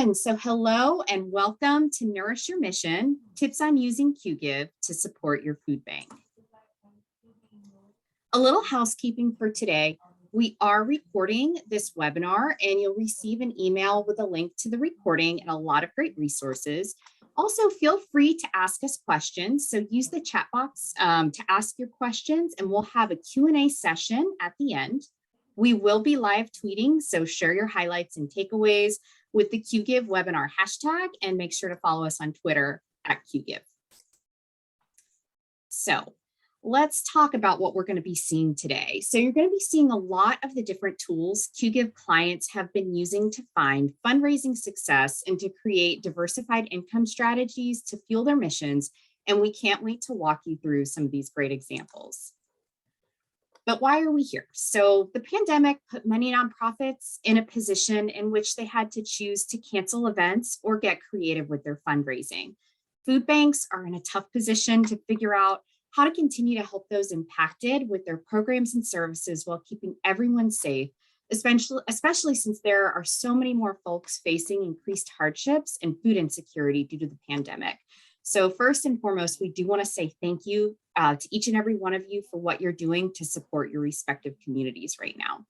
And so hello and welcome to Nourish Your Mission, tips on using Qgiv to support your food bank. A little housekeeping for today. We are recording this webinar and you'll receive an email with a link to the recording and a lot of great resources. Also, feel free to ask us questions. So use the chat box to ask your questions and we'll have a Q&A session at the end. We will be live tweeting, so share your highlights and takeaways with the Qgiv webinar hashtag and make sure to follow us on Twitter at Qgiv. So let's talk about what we're going to be seeing today. So you're going to be seeing a lot of the different tools Qgiv clients have been using to find fundraising success and to create diversified income strategies to fuel their missions. And we can't wait to walk you through some of these great examples. But why are we here? So the pandemic put many nonprofits in a position in which they had to choose to cancel events or get creative with their fundraising. Food banks are in a tough position to figure out how to continue to help those impacted with their programs and services while keeping everyone safe, especially since there are so many more folks facing increased hardships and food insecurity due to the pandemic. So first and foremost, we do want to say thank you to each and every one of you for what you're doing to support your respective communities right now.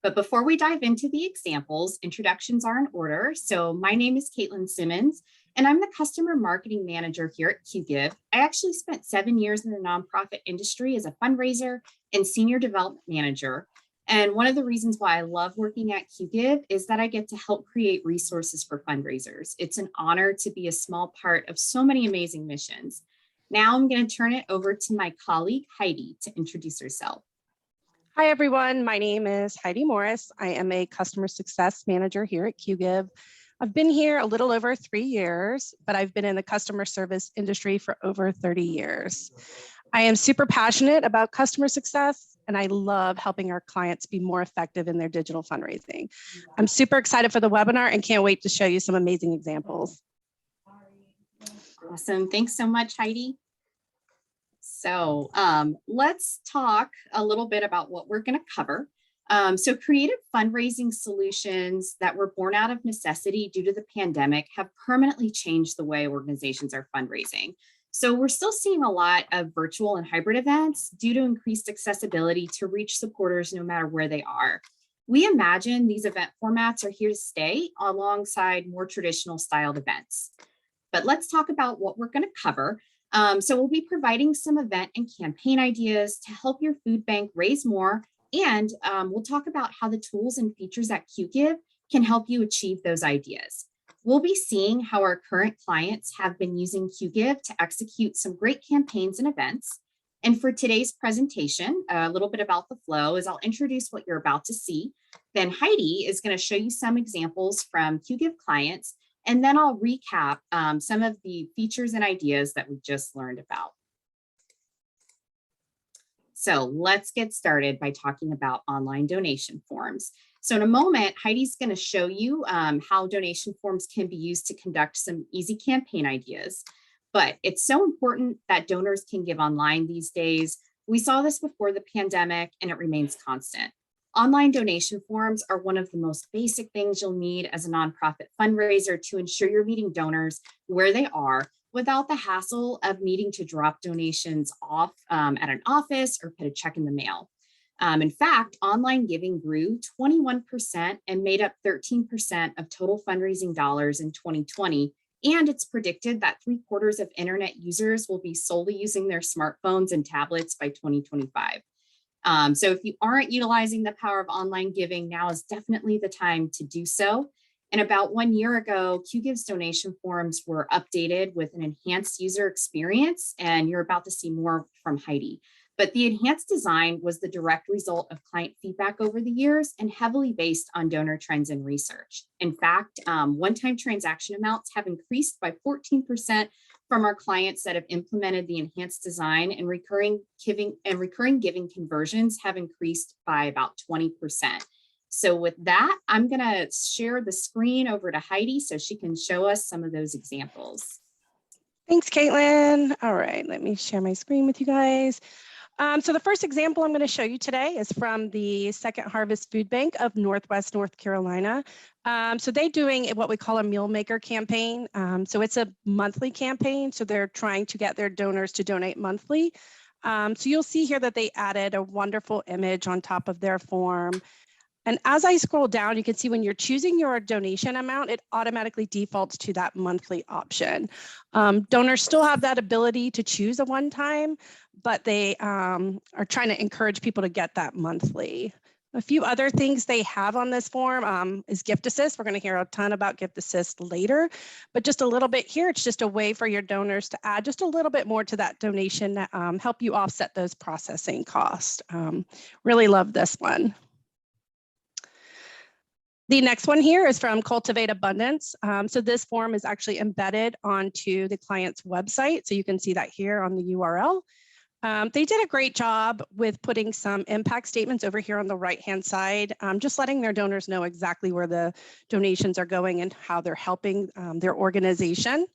But before we dive into the examples, introductions are in order. So my name is Caitlin Simmons, and I'm the Customer Marketing Manager here at Qgiv. I actually spent 7 years in the nonprofit industry as a fundraiser and Senior Development Manager. And one of the reasons why I love working at Qgiv is that I get to help create resources for fundraisers. It's an honor to be a small part of so many amazing missions. Now I'm going to turn it over to my colleague, Heidi, to introduce herself. Hi, everyone. My name is Heidi Morris. I am a Customer Success Manager here at Qgiv. I've been here a little over 3 years, but I've been in the customer service industry for over 30 years. I am super passionate about customer success, and I love helping our clients be more effective in their digital fundraising. I'm super excited for the webinar and can't wait to show you some amazing examples. Awesome. Thanks so much, Heidi. So let's talk a little bit about what we're going to cover. So creative fundraising solutions that were born out of necessity due to the pandemic have permanently changed the way organizations are fundraising. So we're still seeing a lot of virtual and hybrid events due to increased accessibility to reach supporters no matter where they are. We imagine these event formats are here to stay alongside more traditional styled events. But let's talk about what we're going to cover. So we'll be providing some event and campaign ideas to help your food bank raise more. And we'll talk about how the tools and features at Qgiv can help you achieve those ideas. We'll be seeing how our current clients have been using Qgiv to execute some great campaigns and events. And for today's presentation, a little bit about the flow is I'll introduce what you're about to see. Then Heidi is going to show you some examples from Qgiv clients. And then I'll recap some of the features and ideas that we just learned about. So let's get started by talking about online donation forms. So in a moment, Heidi's going to show you how donation forms can be used to conduct some easy campaign ideas. But it's so important that donors can give online these days. We saw this before the pandemic and it remains constant. Online donation forms are one of the most basic things you'll need as a nonprofit fundraiser to ensure you're meeting donors where they are without the hassle of needing to drop donations off at an office or put a check in the mail. In fact, online giving grew 21% and made up 13% of total fundraising dollars in 2020. And it's predicted that 3/4 of internet users will be solely using their smartphones and tablets by 2025. So if you aren't utilizing the power of online giving, now is definitely the time to do so. And about 1 year ago, Qgiv's donation forms were updated with an enhanced user experience, and you're about to see more from Heidi. But the enhanced design was the direct result of client feedback over the years and heavily based on donor trends and research. In fact, one-time transaction amounts have increased by 14% from our clients that have implemented the enhanced design, and recurring giving conversions have increased by about 20%. So with that, I'm going to share the screen over to Heidi so she can show us some of those examples. Thanks, Caitlin. All right, let me share my screen with you guys. So the first example I'm going to show you today is from the Second Harvest Food Bank of Northwest North Carolina. So they're doing what we call a meal maker campaign. So it's a monthly campaign. So they're trying to get their donors to donate monthly. So you'll see here that they added a wonderful image on top of their form. And as I scroll down, you can see when you're choosing your donation amount, it automatically defaults to that monthly option. Donors still have that ability to choose a one-time, but they are trying to encourage people to get that monthly. A few other things they have on this form is gift assist. We're going to hear a ton about gift assist later, but just a little bit here. It's just a way for your donors to add just a little bit more to that donation, help you offset those processing costs. Really love this one. The next one here is from Cultivate Abundance. So this form is actually embedded onto the client's website. So you can see that here on the URL. They did a great job with putting some impact statements over here on the right-hand side, just letting their donors know exactly where the donations are going and how they're helping their organization.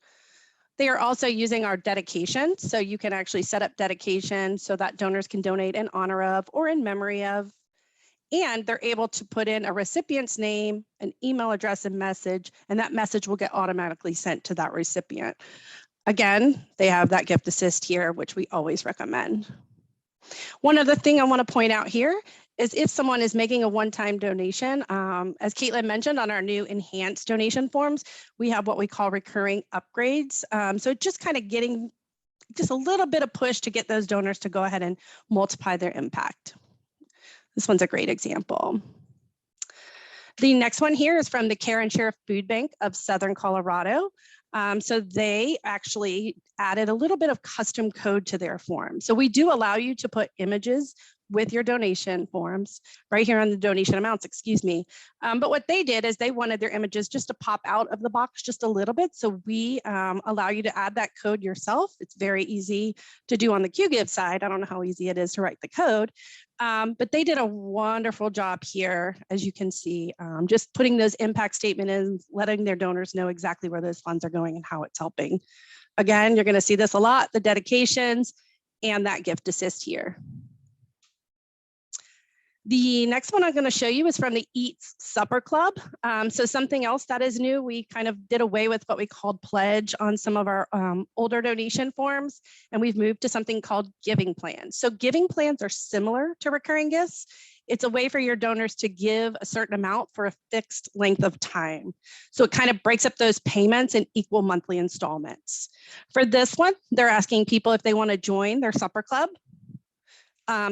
They are also using our dedication. So you can actually set up dedication so that donors can donate in honor of or in memory of. And they're able to put in a recipient's name, an email address and message, and that message will get automatically sent to that recipient. Again, they have that gift assist here, which we always recommend. One other thing I want to point out here is if someone is making a one-time donation, as Caitlin mentioned on our new enhanced donation forms, we have what we call recurring upgrades. So just kind of getting just a little bit of push to get those donors to go ahead and multiply their impact. This one's a great example. The next one here is from the Care and Share Food Bank of Southern Colorado. So they actually added a little bit of custom code to their form. So we do allow you to put images with your donation forms right here on the donation amounts, excuse me. But what they did is they wanted their images just to pop out of the box just a little bit. So we allow you to add that code yourself. It's very easy to do on the Qgiv side. I don't know how easy it is to write the code, but they did a wonderful job here, as you can see, just putting those impact statements in, letting their donors know exactly where those funds are going and how it's helping. Again, you're going to see this a lot, the dedications and that gift assist here. The next one I'm going to show you is from the Eats Supper Club. So something else that is new, we kind of did away with what we called pledge on some of our older donation forms, and we've moved to something called giving plans. So giving plans are similar to recurring gifts. It's a way for your donors to give a certain amount for a fixed length of time. So it kind of breaks up those payments in equal monthly installments. For this one, they're asking people if they want to join their supper club.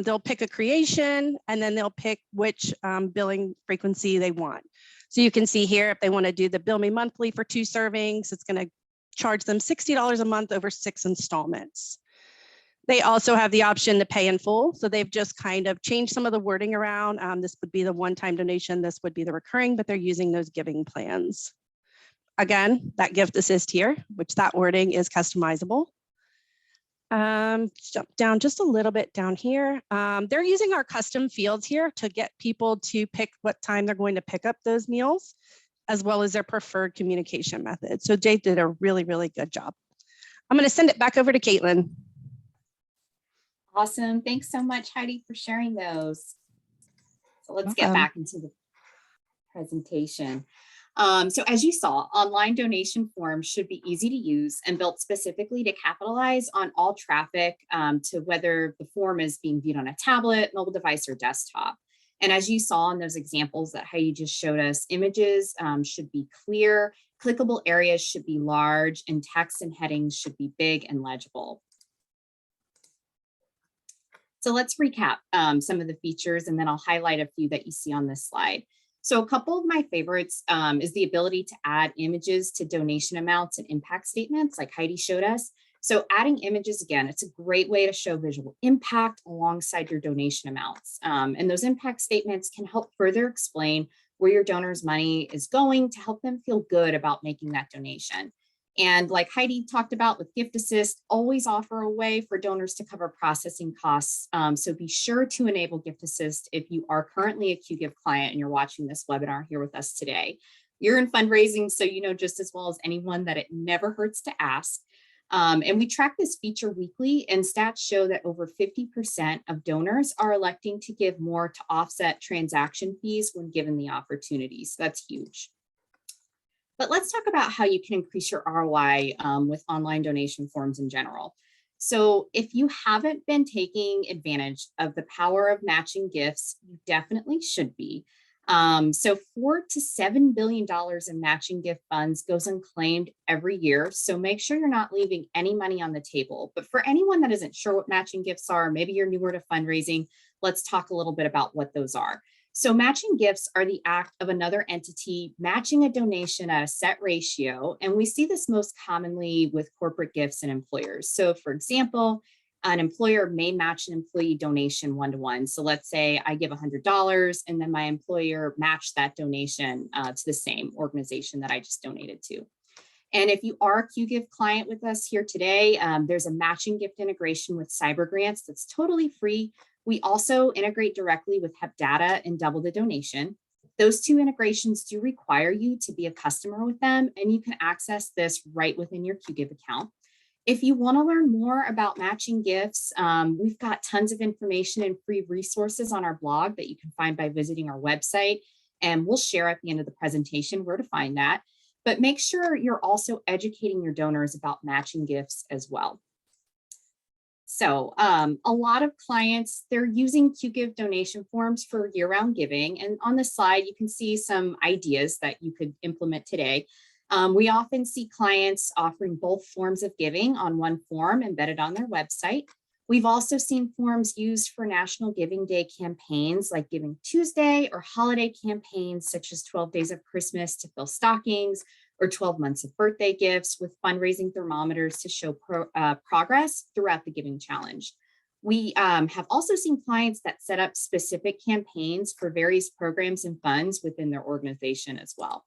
They'll pick a creation and then they'll pick which billing frequency they want. So you can see here, if they want to do the bill me monthly for 2 servings, it's going to charge them $60 a month over 6 installments. They also have the option to pay in full. So they've just kind of changed some of the wording around. This would be the one-time donation. This would be the recurring, but they're using those giving plans. Again, that gift assist here, which that wording is customizable. Jump down just a little bit down here. They're using our custom fields here to get people to pick what time they're going to pick up those meals, as well as their preferred communication method. So Jay did a really, really good job. I'm going to send it back over to Caitlin. Awesome. Thanks so much, Heidi, for sharing those. So let's get back into the presentation. So as you saw, online donation forms should be easy to use and built specifically to capitalize on all traffic to whether the form is being viewed on a tablet, mobile device, or desktop. And as you saw in those examples that Heidi just showed us, images should be clear, clickable areas should be large, and text and headings should be big and legible. So let's recap some of the features, and then I'll highlight a few that you see on this slide. So a couple of my favorites is the ability to add images to donation amounts and impact statements like Heidi showed us. So adding images, again, it's a great way to show visual impact alongside your donation amounts. And those impact statements can help further explain where your donor's money is going to help them feel good about making that donation. And like Heidi talked about with Gift Assist, always offer a way for donors to cover processing costs. So be sure to enable Gift Assist if you are currently a Qgiv client and you're watching this webinar here with us today. You're in fundraising, so you know just as well as anyone that it never hurts to ask. And we track this feature weekly, and stats show that over 50% of donors are electing to give more to offset transaction fees when given the opportunity. So that's huge. But let's talk about how you can increase your ROI with online donation forms in general. So if you haven't been taking advantage of the power of matching gifts, you definitely should be. So $4 to $7 billion in matching gift funds goes unclaimed every year. So make sure you're not leaving any money on the table. But for anyone that isn't sure what matching gifts are, maybe you're newer to fundraising, let's talk a little bit about what those are. So matching gifts are the act of another entity matching a donation at a set ratio. And we see this most commonly with corporate gifts and employers. So for example, an employer may match an employee donation one-to-one. So let's say I give $100 and then my employer matched that donation to the same organization that I just donated to. And if you are a Qgiv client with us here today, there's a matching gift integration with Cyber Grants that's totally free. We also integrate directly with HepData and Double the Donation. Those two integrations do require you to be a customer with them, and you can access this right within your Qgiv account. If you want to learn more about matching gifts, we've got tons of information and free resources on our blog that you can find by visiting our website, and we'll share at the end of the presentation where to find that. But make sure you're also educating your donors about matching gifts as well. So a lot of clients, they're using Qgiv donation forms for year-round giving. And on the slide, you can see some ideas that you could implement today. We often see clients offering both forms of giving on one form embedded on their website. We've also seen forms used for National Giving Day campaigns like Giving Tuesday, or holiday campaigns such as 12 Days of Christmas to fill stockings, or 12 months of birthday gifts, with fundraising thermometers to show progress throughout the giving challenge. We have also seen clients that set up specific campaigns for various programs and funds within their organization as well.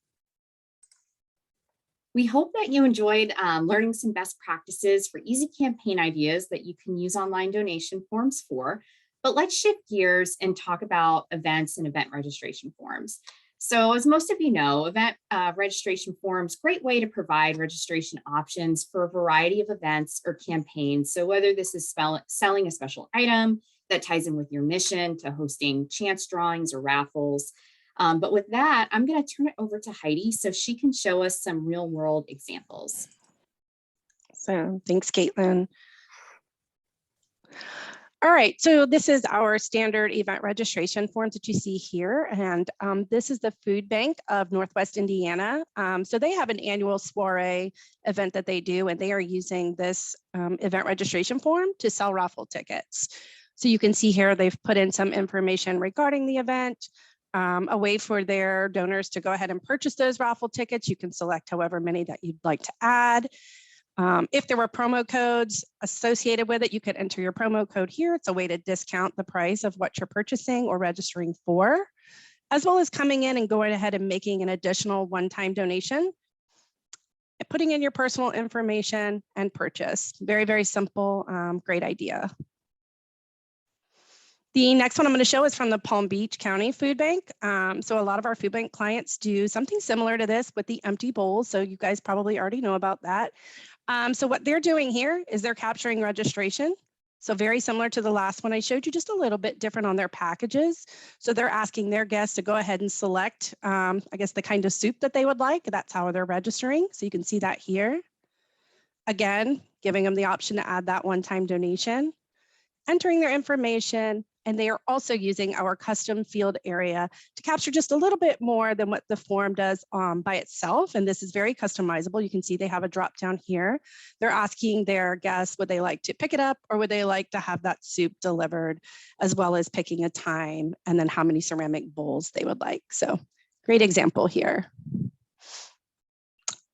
We hope that you enjoyed learning some best practices for easy campaign ideas that you can use online donation forms for. But let's shift gears and talk about events and event registration forms. So as most of you know, event registration forms, great way to provide registration options for a variety of events or campaigns. So whether this is selling a special item that ties in with your mission, to hosting chance drawings or raffles. But with that, I'm going to turn it over to Heidi so she can show us some real world examples. So thanks, Caitlin. All right, so this is our standard event registration forms that you see here. And this is the Food Bank of Northwest Indiana. So they have an annual soiree event that they do, and they are using this event registration form to sell raffle tickets. So you can see here, they've put in some information regarding the event, a way for their donors to go ahead and purchase those raffle tickets. You can select however many that you'd like to add. If there were promo codes associated with it, you could enter your promo code here. It's a way to discount the price of what you're purchasing or registering for, as well as coming in and going ahead and making an additional one-time donation, putting in your personal information and purchase. Very, very simple, great idea. The next one I'm going to show is from the Palm Beach County Food Bank. So a lot of our food bank clients do something similar to this with the empty bowls. So you guys probably already know about that. So what they're doing here is they're capturing registration. So very similar to the last one I showed you, just a little bit different on their packages. So they're asking their guests to go ahead and select, I guess, the kind of soup that they would like. That's how they're registering. So you can see that here. Again, giving them the option to add that one-time donation, entering their information, and they are also using our custom field area to capture just a little bit more than what the form does by itself. And this is very customizable. You can see they have a drop down here. They're asking their guests, would they like to pick it up or would they like to have that soup delivered, as well as picking a time and then how many ceramic bowls they would like. So great example here.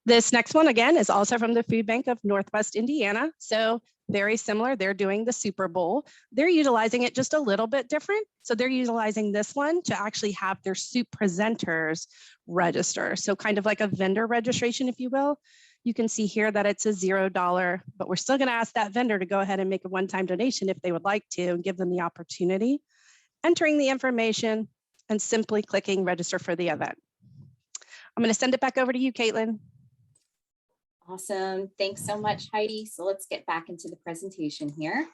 This next one, again, is also from the Food Bank of Northwest Indiana. So very similar, they're doing the Super Bowl. They're utilizing it just a little bit different. So they're utilizing this one to actually have their soup presenters register. So kind of like a vendor registration, if you will. You can see here that it's a $0, but we're still gonna ask that vendor to go ahead and make a one-time donation if they would like to, and give them the opportunity, entering the information and simply clicking register for the event. I'm gonna send it back over to you, Caitlin. Awesome. Thanks so much, Heidi. So let's get back into the presentation here.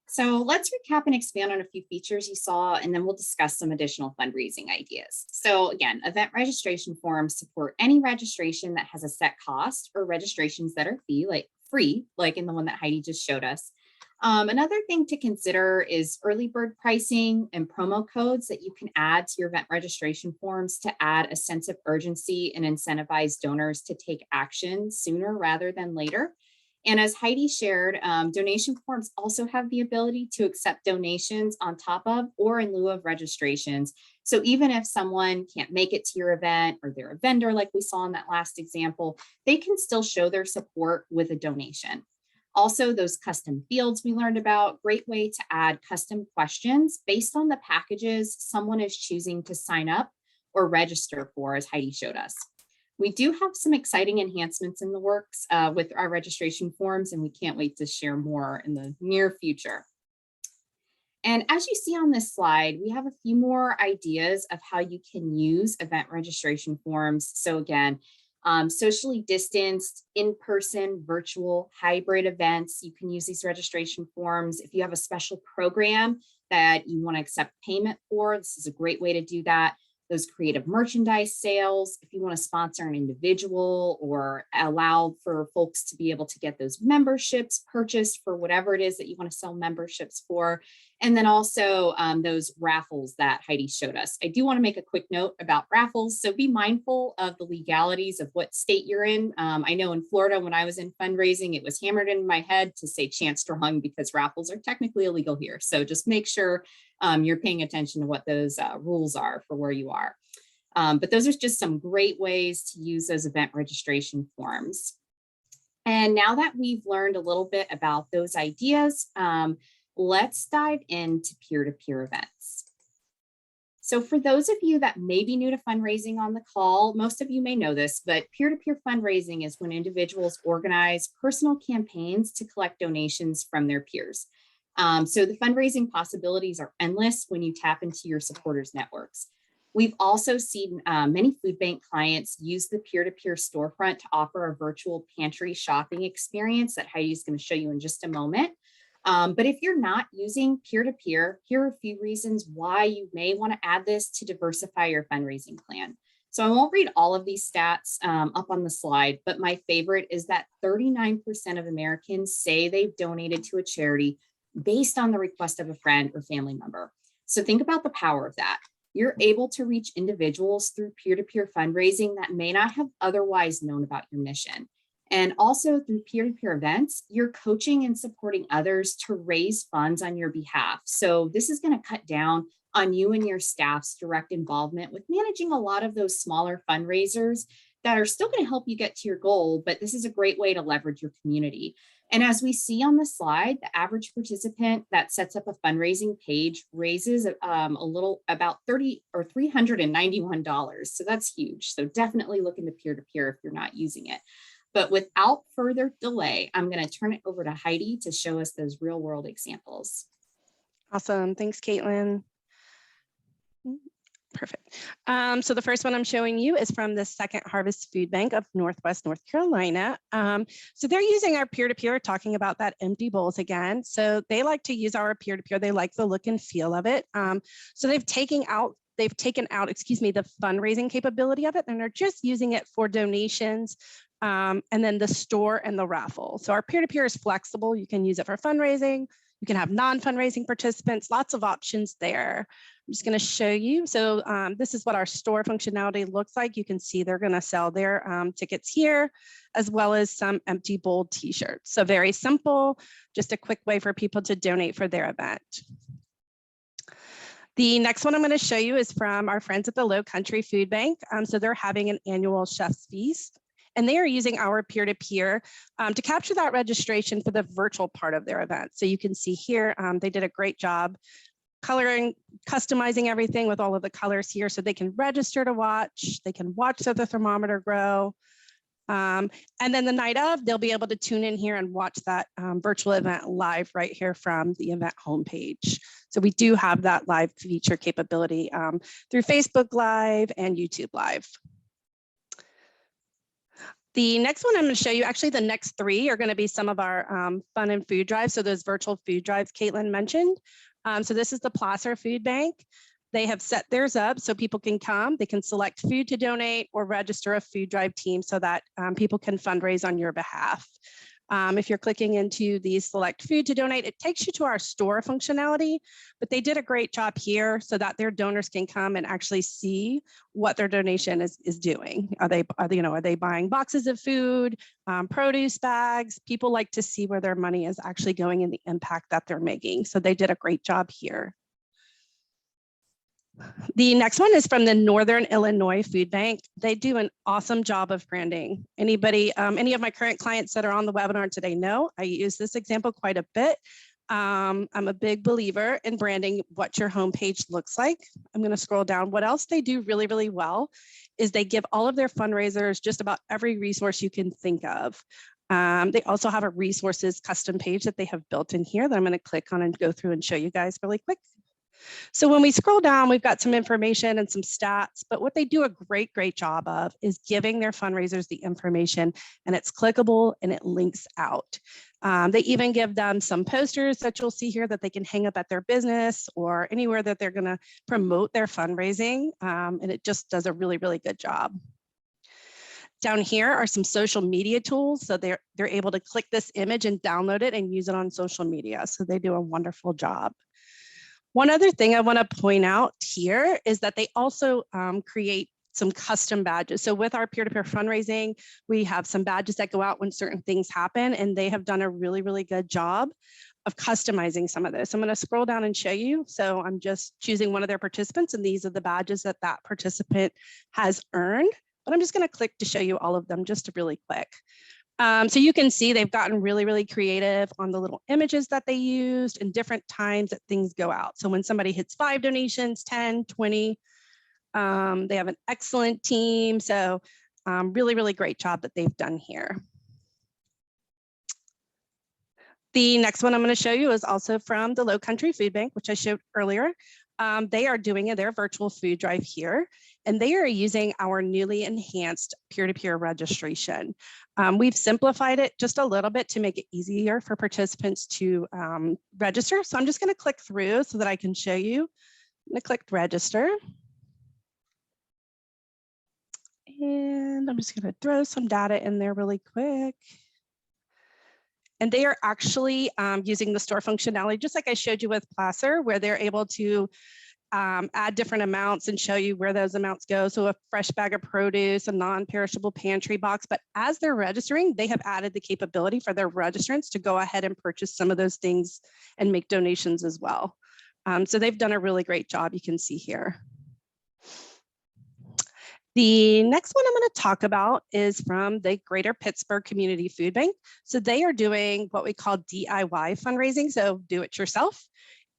So let's recap and expand on a few features you saw, and then we'll discuss some additional fundraising ideas. So again, event registration forms support any registration that has a set cost or registrations that are free, like in the one that Heidi just showed us. Another thing to consider is early bird pricing and promo codes that you can add to your event registration forms to add a sense of urgency and incentivize donors to take action sooner rather than later. And as Heidi shared, donation forms also have the ability to accept donations on top of or in lieu of registrations. So even if someone can't make it to your event or they're a vendor, like we saw in that last example, they can still show their support with a donation. Also, those custom fields we learned about, great way to add custom questions based on the packages someone is choosing to sign up or register for, as Heidi showed us. We do have some exciting enhancements in the works with our registration forms, and we can't wait to share more in the near future. And as you see on this slide, we have a few more ideas of how you can use event registration forms. So again, socially distanced, in-person, virtual, hybrid events. You can use these registration forms. If you have a special program that you want to accept payment for, this is a great way to do that. Those creative merchandise sales, if you want to sponsor an individual or allow for folks to be able to get those memberships purchased for whatever it is that you want to sell memberships for. And then also those raffles that Heidi showed us. I do want to make a quick note about raffles. So be mindful of the legalities of what state you're in. I know in Florida, when I was in fundraising, it was hammered in my head to say chance drawing because raffles are technically illegal here. So just make sure you're paying attention to what those rules are for where you are. But those are just some great ways to use those event registration forms. And now that we've learned a little bit about those ideas, let's dive into peer-to-peer events. So for those of you that may be new to fundraising on the call, most of you may know this, but peer-to-peer fundraising is when individuals organize personal campaigns to collect donations from their peers. So the fundraising possibilities are endless when you tap into your supporters' networks. We've also seen many food bank clients use the peer-to-peer storefront to offer a virtual pantry shopping experience that Heidi is going to show you in just a moment. But if you're not using peer-to-peer, here are a few reasons why you may want to add this to diversify your fundraising plan. So I won't read all of these stats up on the slide, but my favorite is that 39% of Americans say they've donated to a charity based on the request of a friend or family member. So think about the power of that. You're able to reach individuals through peer-to-peer fundraising that may not have otherwise known about your mission. And also through peer-to-peer events, you're coaching and supporting others to raise funds on your behalf. So this is going to cut down on you and your staff's direct involvement with managing a lot of those smaller fundraisers that are still going to help you get to your goal, but this is a great way to leverage your community. And as we see on the slide, the average participant that sets up a fundraising page raises about $30 or $391. So that's huge. So definitely look into peer-to-peer if you're not using it. But without further delay, I'm going to turn it over to Heidi to show us those real world examples. Awesome. Thanks, Caitlin. Perfect. So the first one I'm showing you is from the Second Harvest Food Bank of Northwest North Carolina. So they're using our peer-to-peer, talking about that empty bowls again. So they like to use our peer-to-peer. They like the look and feel of it. So they've taken out, the fundraising capability of it, and they're just using it for donations. And then the store and the raffle. So our peer-to-peer is flexible. You can use it for fundraising. You can have non-fundraising participants, lots of options there. I'm just going to show you. So this is what our store functionality looks like. You can see they're going to sell their tickets here, as well as some empty bowl t-shirts. So very simple, just a quick way for people to donate for their event. The next one I'm going to show you is from our friends at the Low Country Food Bank. So they're having an annual chef's feast, and they are using our peer-to-peer to capture that registration for the virtual part of their event. So you can see here, they did a great job coloring, customizing everything with all of the colors here so they can register to watch, they can watch the thermometer grow. And then the night of, they'll be able to tune in here and watch that virtual event live right here from the event homepage. So we do have that live feature capability through Facebook Live and YouTube Live. The next one I'm going to show you, actually the next three are going to be some of our fun and food drives. So those virtual food drives Caitlin mentioned. So this is the Placer Food Bank. They have set theirs up so people can come, they can select food to donate or register a food drive team so that people can fundraise on your behalf. If you're clicking into the select food to donate, it takes you to our store functionality, but they did a great job here so that their donors can come and actually see what their donation is doing. Are they buying boxes of food, produce bags? People like to see where their money is actually going and the impact that they're making. So they did a great job here. The next one is from the Northern Illinois Food Bank. They do an awesome job of branding. Any of my current clients that are on the webinar today know I use this example quite a bit. I'm a big believer in branding what your homepage looks like. I'm going to scroll down. What else they do really, really well is they give all of their fundraisers just about every resource you can think of. They also have a resources custom page that they have built in here that I'm going to click on and go through and show you guys really quick. So when we scroll down, we've got some information and some stats, but what they do a great job of is giving their fundraisers the information, and it's clickable and it links out. They even give them some posters that you'll see here that they can hang up at their business or anywhere that they're going to promote their fundraising. And it just does a really good job. Down here are some social media tools. So they're able to click this image and download it and use it on social media. So they do a wonderful job. One other thing I want to point out here is that they also create some custom badges. So with our peer-to-peer fundraising, we have some badges that go out when certain things happen, and they have done a really good job of customizing some of this. I'm going to scroll down and show you. So I'm just choosing one of their participants, and these are the badges that that participant has earned. But I'm just going to click to show you all of them just really quick. So you can see they've gotten really creative on the little images that they used and different times that things go out. So when somebody hits 5 donations, 10, 20, they have an excellent team. So really great job that they've done here. The next one I'm going to show you is also from the Low Country Food Bank, which I showed earlier. They are doing their virtual food drive here, and they are using our newly enhanced peer-to-peer registration. We've simplified it just a little bit to make it easier for participants to register. So I'm just going to click through so that I can show you. I'm going to click register. And I'm just going to throw some data in there really quick. And they are actually using the store functionality, just like I showed you with Placer, where they're able to add different amounts and show you where those amounts go. So a fresh bag of produce, a non-perishable pantry box. But as they're registering, they have added the capability for their registrants to go ahead and purchase some of those things and make donations as well. So they've done a really great job, you can see here. The next one I'm going to talk about is from the Greater Pittsburgh Community Food Bank. So they are doing what we call DIY fundraising, so do it yourself.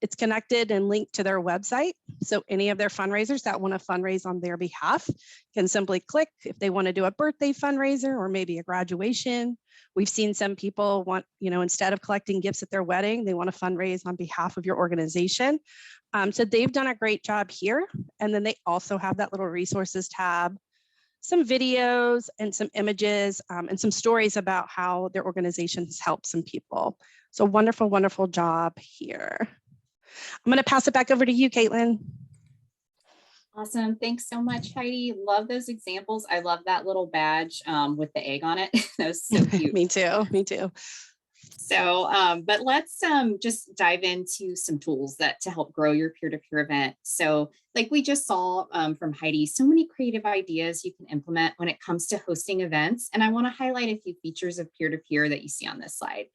It's connected and linked to their website. So any of their fundraisers that want to fundraise on their behalf can simply click if they want to do a birthday fundraiser or maybe a graduation. We've seen some people want, instead of collecting gifts at their wedding, they want to fundraise on behalf of your organization. So they've done a great job here. And then they also have that little resources tab, some videos and some images and some stories about how their organization has helped some people. So wonderful job here. I'm going to pass it back over to you, Caitlin. Awesome. Thanks so much, Heidi. Love those examples. I love that little badge with the egg on it. That was so cute. Me too. So, but let's just dive into some tools to help grow your peer-to-peer event. So like we just saw from Heidi, so many creative ideas you can implement when it comes to hosting events. And I want to highlight a few features of peer-to-peer that you see on this slide.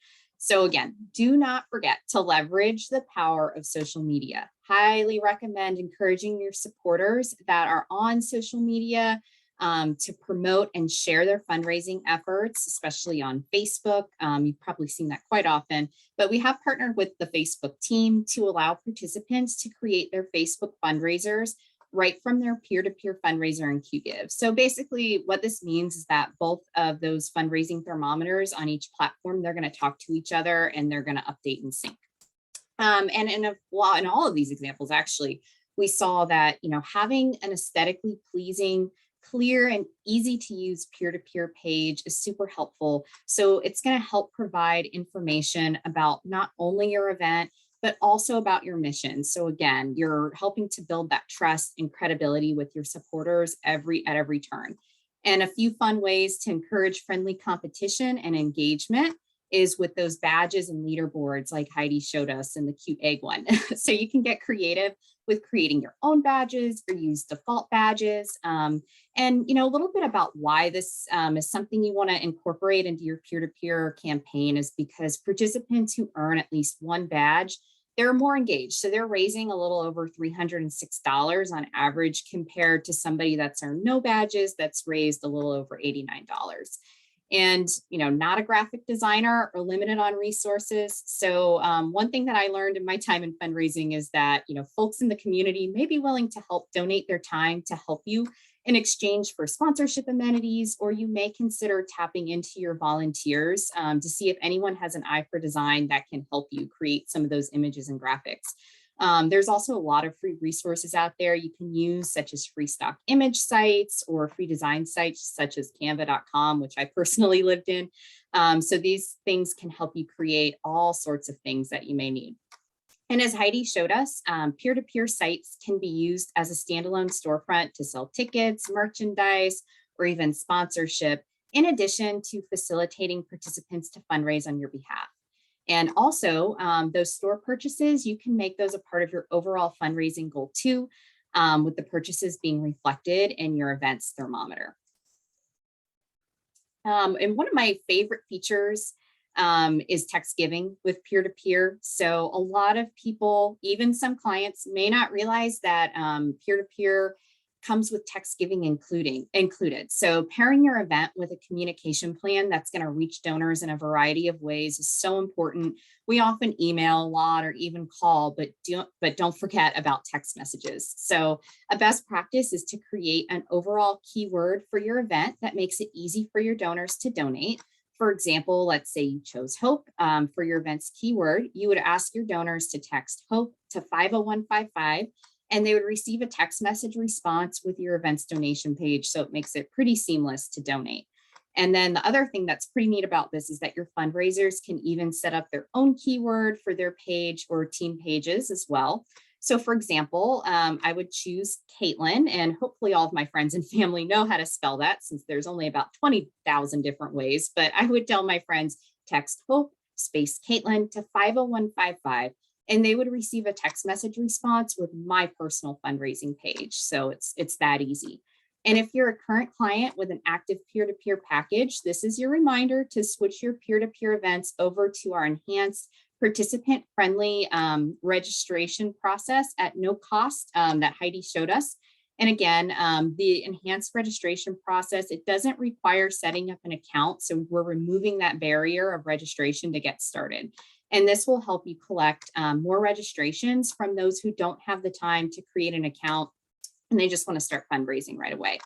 So again, do not forget to leverage the power of social media. Highly recommend encouraging your supporters that are on social media to promote and share their fundraising efforts, especially on Facebook. You've probably seen that quite often, but we have partnered with the Facebook team to allow participants to create their Facebook fundraisers right from their peer-to-peer fundraiser in Qgiv. So basically what this means is that both of those fundraising thermometers on each platform, they're going to talk to each other and they're going to update and sync. And in all of these examples, actually, we saw that, having an aesthetically pleasing clear and easy to use peer-to-peer page is super helpful. So it's going to help provide information about not only your event, but also about your mission. So again, you're helping to build that trust and credibility with your supporters at every turn. And a few fun ways to encourage friendly competition and engagement is with those badges and leaderboards like Heidi showed us in the cute egg one. So you can get creative with creating your own badges or use default badges. And a little bit about why this is something you want to incorporate into your peer-to-peer campaign is because participants who earn at least one badge, they're more engaged. So they're raising a little over $306 on average compared to somebody that's earned no badges that's raised a little over $89. And, not a graphic designer or limited on resources. So one thing that I learned in my time in fundraising is that, folks in the community may be willing to help donate their time to help you in exchange for sponsorship amenities, or you may consider tapping into your volunteers to see if anyone has an eye for design that can help you create some of those images and graphics. There's also a lot of free resources out there you can use, such as free stock image sites or free design sites, such as canva.com, which I personally lived in. So these things can help you create all sorts of things that you may need. And as Heidi showed us, peer-to-peer sites can be used as a standalone storefront to sell tickets, merchandise, or even sponsorship, in addition to facilitating participants to fundraise on your behalf. And also those store purchases, you can make those a part of your overall fundraising goal too, with the purchases being reflected in your event's thermometer. And one of my favorite features is text giving with peer-to-peer. So a lot of people, even some clients, may not realize that peer-to-peer comes with text giving included. So pairing your event with a communication plan that's going to reach donors in a variety of ways is so important. We often email a lot or even call, but don't forget about text messages. So a best practice is to create an overall keyword for your event that makes it easy for your donors to donate. For example, let's say you chose hope for your event's keyword. You would ask your donors to text hope to 50155, and they would receive a text message response with your event's donation page. So it makes it pretty seamless to donate. And then the other thing that's pretty neat about this is that your fundraisers can even set up their own keyword for their page or team pages as well. So for example, I would choose Caitlin, and hopefully all of my friends and family know how to spell that since there's only about 20,000 different ways, but I would tell my friends, text hope space Caitlin to 50155, and they would receive a text message response with my personal fundraising page. So it's that easy. And if you're a current client with an active peer-to-peer package, this is your reminder to switch your peer-to-peer events over to our enhanced participant-friendly registration process at no cost that Heidi showed us. And again, the enhanced registration process, it doesn't require setting up an account. So we're removing that barrier of registration to get started. And this will help you collect more registrations from those who don't have the time to create an account and they just want to start fundraising right away.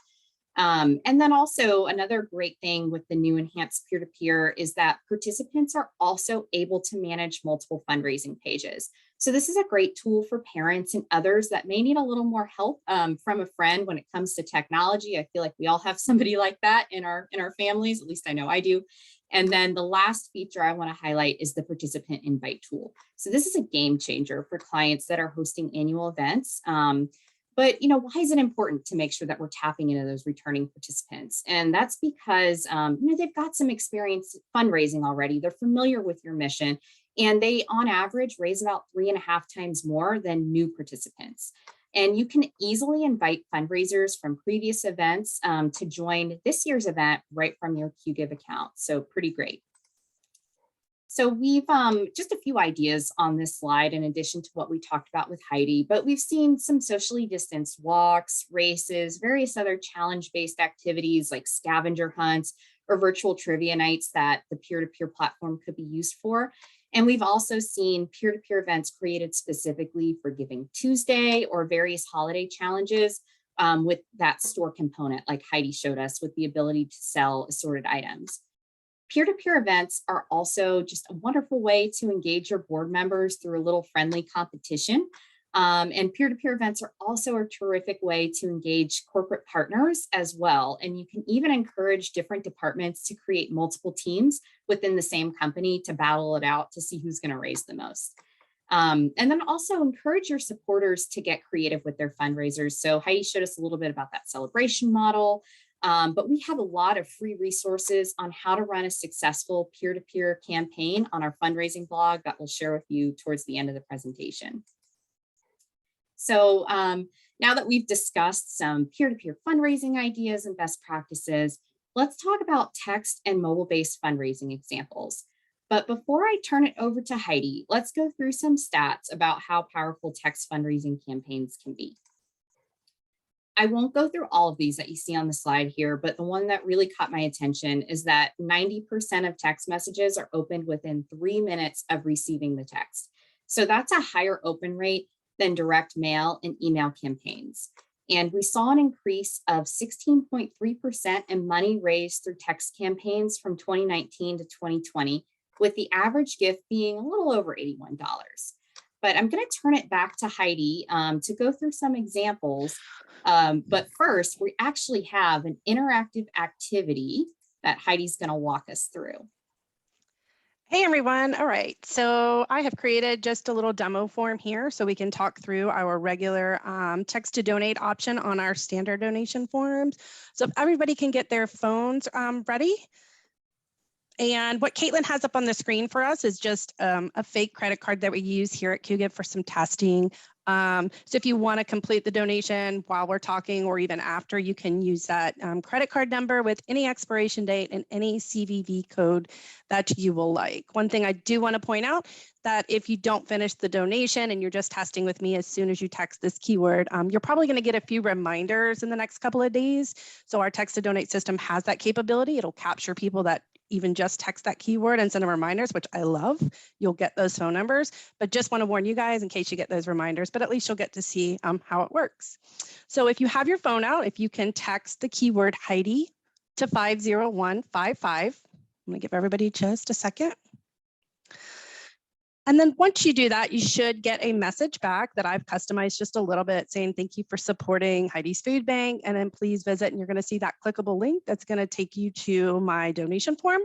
And then also another great thing with the new enhanced peer-to-peer is that participants are also able to manage multiple fundraising pages. So this is a great tool for parents and others that may need a little more help from a friend when it comes to technology. I feel like we all have somebody like that in our families, at least I know I do. And then the last feature I want to highlight is the participant invite tool. So this is a game changer for clients that are hosting annual events. But why is it important to make sure that we're tapping into those returning participants? And that's because they've got some experience fundraising already. They're familiar with your mission, and they, on average, raise about 3.5 times more than new participants. And you can easily invite fundraisers from previous events to join this year's event right from your Qgiv account. So pretty great. So we've just a few ideas on this slide in addition to what we talked about with Heidi, but we've seen some socially distanced walks, races, various other challenge-based activities like scavenger hunts or virtual trivia nights that the peer-to-peer platform could be used for. And we've also seen peer-to-peer events created specifically for Giving Tuesday or various holiday challenges with that store component like Heidi showed us with the ability to sell assorted items. Peer-to-peer events are also just a wonderful way to engage your board members through a little friendly competition. And peer-to-peer events are also a terrific way to engage corporate partners as well. And you can even encourage different departments to create multiple teams within the same company to battle it out to see who's going to raise the most. And then also encourage your supporters to get creative with their fundraisers. So Heidi showed us a little bit about that celebration model, but we have a lot of free resources on how to run a successful peer-to-peer campaign on our fundraising blog that we'll share with you towards the end of the presentation. So now that we've discussed some peer-to-peer fundraising ideas and best practices, let's talk about text and mobile-based fundraising examples. But before I turn it over to Heidi, let's go through some stats about how powerful text fundraising campaigns can be. I won't go through all of these that you see on the slide here, but the one that really caught my attention is that 90% of text messages are opened within 3 minutes of receiving the text. So that's a higher open rate than direct mail and email campaigns. And we saw an increase of 16.3% in money raised through text campaigns from 2019 to 2020, with the average gift being a little over $81. But I'm going to turn it back to Heidi to go through some examples. But first, we actually have an interactive activity that Heidi's going to walk us through. Hey everyone. All right, so I have created just a little demo form here so we can talk through our regular text to donate option on our standard donation forms. So if everybody can get their phones ready. And what Caitlin has up on the screen for us is just a fake credit card that we use here at Qgiv for some testing. So if you want to complete the donation while we're talking or even after, you can use that credit card number with any expiration date and any CVV code that you will like. One thing I do want to point out that if you don't finish the donation and you're just testing with me, as soon as you text this keyword, you're probably going to get a few reminders in the next couple of days. So our text to donate system has that capability. It'll capture people that even just text that keyword and send them reminders, which I love. You'll get those phone numbers, but just want to warn you guys in case you get those reminders, but at least you'll get to see how it works. So if you have your phone out, if you can text the keyword Heidi to 50155, I'm going to give everybody just a second. And then once you do that, you should get a message back that I've customized just a little bit saying, thank you for supporting Heidi's Food Bank. And then please visit, and you're going to see that clickable link that's going to take you to my donation form.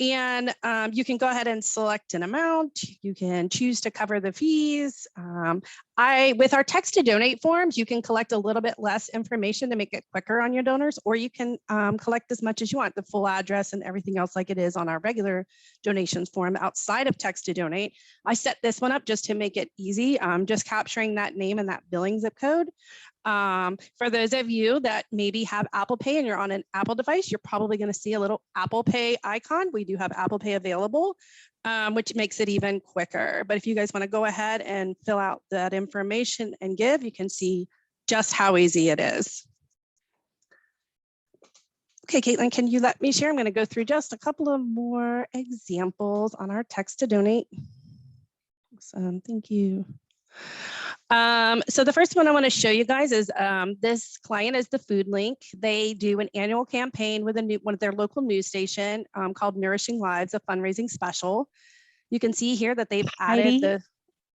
And you can go ahead and select an amount. You can choose to cover the fees. With our text to donate forms, you can collect a little bit less information to make it quicker on your donors, or you can collect as much as you want, the full address and everything else like it is on our regular donations form outside of text to donate. I set this one up just to make it easy, just capturing that name and that billing zip code. For those of you that maybe have Apple Pay and you're on an Apple device, you're probably going to see a little Apple Pay icon. We do have Apple Pay available, which makes it even quicker. But if you guys want to go ahead and fill out that information and give, you can see just how easy it is. Okay, Caitlin, can you let me share? I'm going to go through just a couple of more examples on our text to donate. Awesome, thank you. So the first one I want to show you guys is this client is the Food Link. They do an annual campaign with one of their local news station called Nourishing Lives, a fundraising special. You can see here that they've added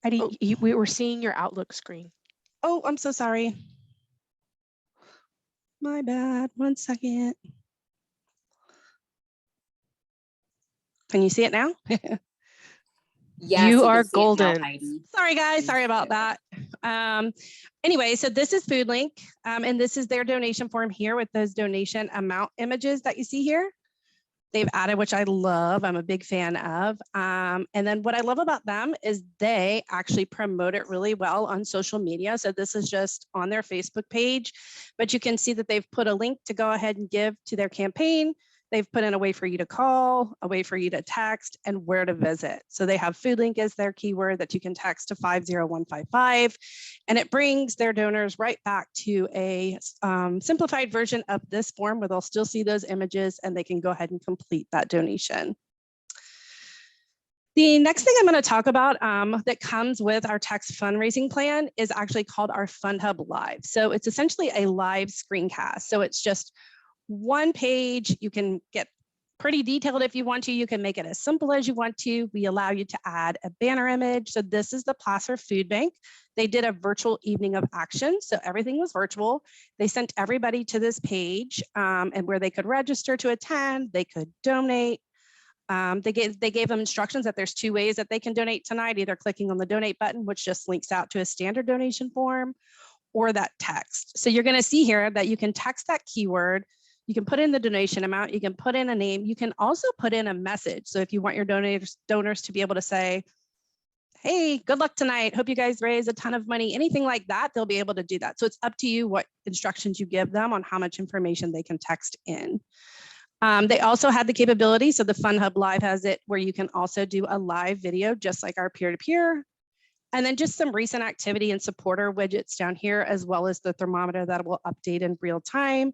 Heidi, we were seeing your Outlook screen. Oh, I'm so sorry. My bad. 1 second. Can you see it now? Yes, you are golden. Now, Heidi. Sorry, guys. Sorry about that. Anyway, so this is Food Link, and this is their donation form here with those donation amount images that you see here. They've added, which I love. I'm a big fan of. And then what I love about them is they actually promote it really well on social media. So this is just on their Facebook page, but you can see that they've put a link to go ahead and give to their campaign. They've put in a way for you to call, a way for you to text, and where to visit. So they have Food Link as their keyword that you can text to 50155, and it brings their donors right back to a simplified version of this form where they'll still see those images and they can go ahead and complete that donation. The next thing I'm going to talk about that comes with our text fundraising plan is actually called our Fund Hub Live. So it's essentially a live screencast. So it's just one page. You can get pretty detailed if you want to. You can make it as simple as you want to. We allow you to add a banner image. So this is the Placer Food Bank. They did a virtual evening of action. So everything was virtual. They sent everybody to this page and where they could register to attend, they could donate. They gave them instructions that there's 2 ways that they can donate tonight, either clicking on the donate button, which just links out to a standard donation form, or that text. So you're going to see here that you can text that keyword. You can put in the donation amount. You can put in a name. You can also put in a message. So if you want your donors to be able to say, hey, good luck tonight. Hope you guys raise a ton of money. Anything like that, they'll be able to do that. So it's up to you what instructions you give them on how much information they can text in. They also had the capability, so the Fun Hub Live has it, where you can also do a live video, just like our peer-to-peer. And then just some recent activity and supporter widgets down here, as well as the thermometer that will update in real time.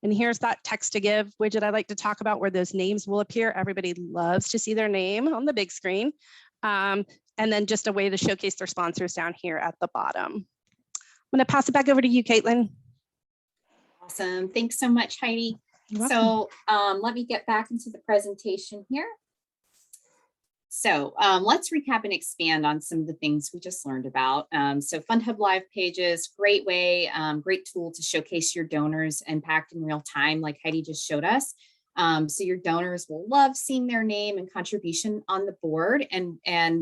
And here's that text to give widget I like to talk about, where those names will appear. Everybody loves to see their name on the big screen. And then just a way to showcase their sponsors down here at the bottom. I'm going to pass it back over to you, Caitlin. Awesome. Thanks so much, Heidi. So let me get back into the presentation here. So let's recap and expand on some of the things we just learned about. So FundHub Live pages, great way, great tool to showcase your donors' impact in real time, like Heidi just showed us. So your donors will love seeing their name and contribution on the board, and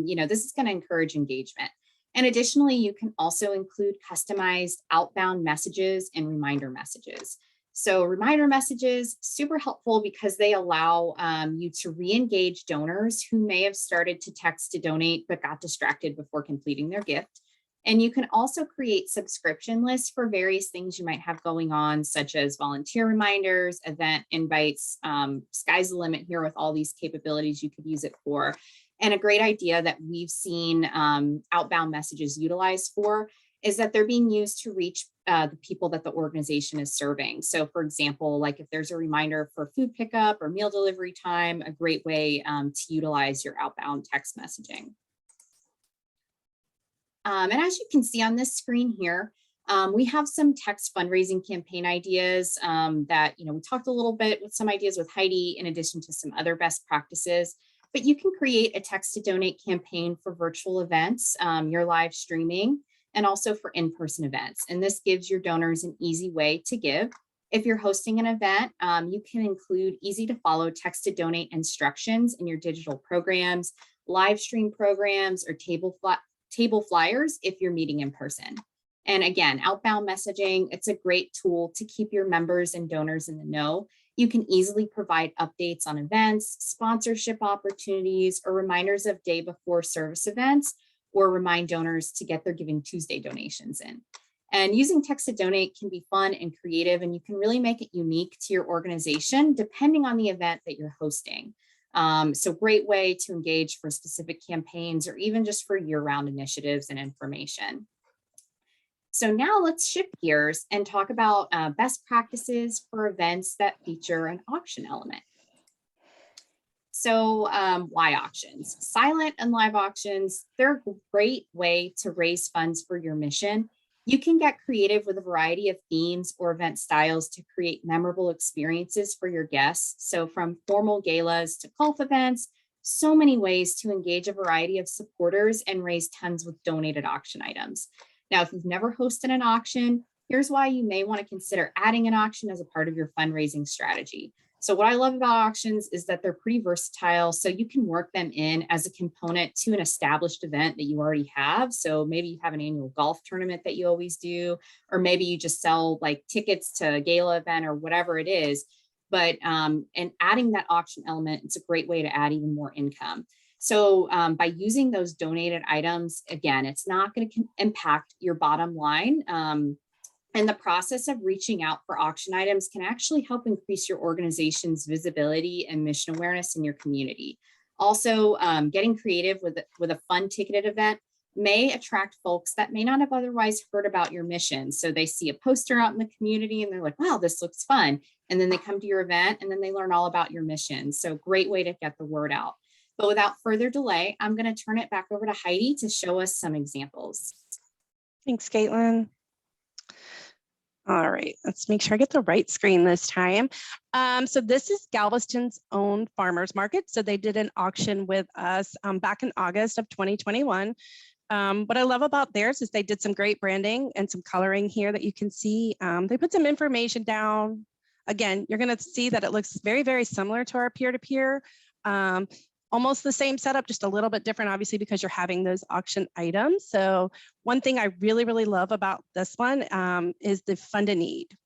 you know, this is going to encourage engagement. And additionally, you can also include customized outbound messages and reminder messages. So reminder messages, super helpful because they allow you to re-engage donors who may have started to text to donate but got distracted before completing their gift. And you can also create subscription lists for various things you might have going on, such as volunteer reminders, event invites. Sky's the limit here with all these capabilities you could use it for. And a great idea that we've seen outbound messages utilized for is that they're being used to reach the people that the organization is serving. So for example, like if there's a reminder for food pickup or meal delivery time, a great way to utilize your outbound text messaging. And as you can see on this screen here, we have some text fundraising campaign ideas that, you know, we talked a little bit with some ideas with Heidi, in addition to some other best practices. But you can create a text to donate campaign for virtual events, your live streaming, and also for in-person events. And this gives your donors an easy way to give. If you're hosting an event, you can include easy to follow text to donate instructions in your digital programs, live stream programs, or table flyers if you're meeting in person. And again, outbound messaging, it's a great tool to keep your members and donors in the know. You can easily provide updates on events, sponsorship opportunities, or reminders of day before service events, or remind donors to get their Giving Tuesday donations in. And using text to donate can be fun and creative, and you can really make it unique to your organization depending on the event that you're hosting. So great way to engage for specific campaigns or even just for year-round initiatives and information. So now let's shift gears and talk about best practices for events that feature an auction element. So why auctions? Silent and live auctions, they're a great way to raise funds for your mission. You can get creative with a variety of themes or event styles to create memorable experiences for your guests. So from formal galas to golf events, so many ways to engage a variety of supporters and raise tons with donated auction items. Now, if you've never hosted an auction, here's why you may want to consider adding an auction as a part of your fundraising strategy. So what I love about auctions is that they're pretty versatile. So you can work them in as a component to an established event that you already have. So maybe you have an annual golf tournament that you always do, or maybe you just sell like tickets to a gala event or whatever it is. But and adding that auction element, it's a great way to add even more income. So by using those donated items, again, it's not going to impact your bottom line. And the process of reaching out for auction items can actually help increase your organization's visibility and mission awareness in your community. Also, getting creative with a fun ticketed event may attract folks that may not have otherwise heard about your mission. So they see a poster out in the community and they're like, wow, this looks fun. And then they come to your event and then they learn all about your mission. So great way to get the word out. But without further delay, I'm going to turn it back over to Heidi to show us some examples. Thanks, Caitlin. All right, let's make sure I get the right screen this time. So this is Galveston's own farmers market. So they did an auction with us back in August of 2021. What I love about theirs is they did some great branding and some coloring here that you can see. They put some information down. Again, you're going to see that it looks very, very similar to our peer-to-peer. Almost the same setup, just a little bit different, obviously, because you're having those auction items. So one thing I really, really love about this one is the fund a need.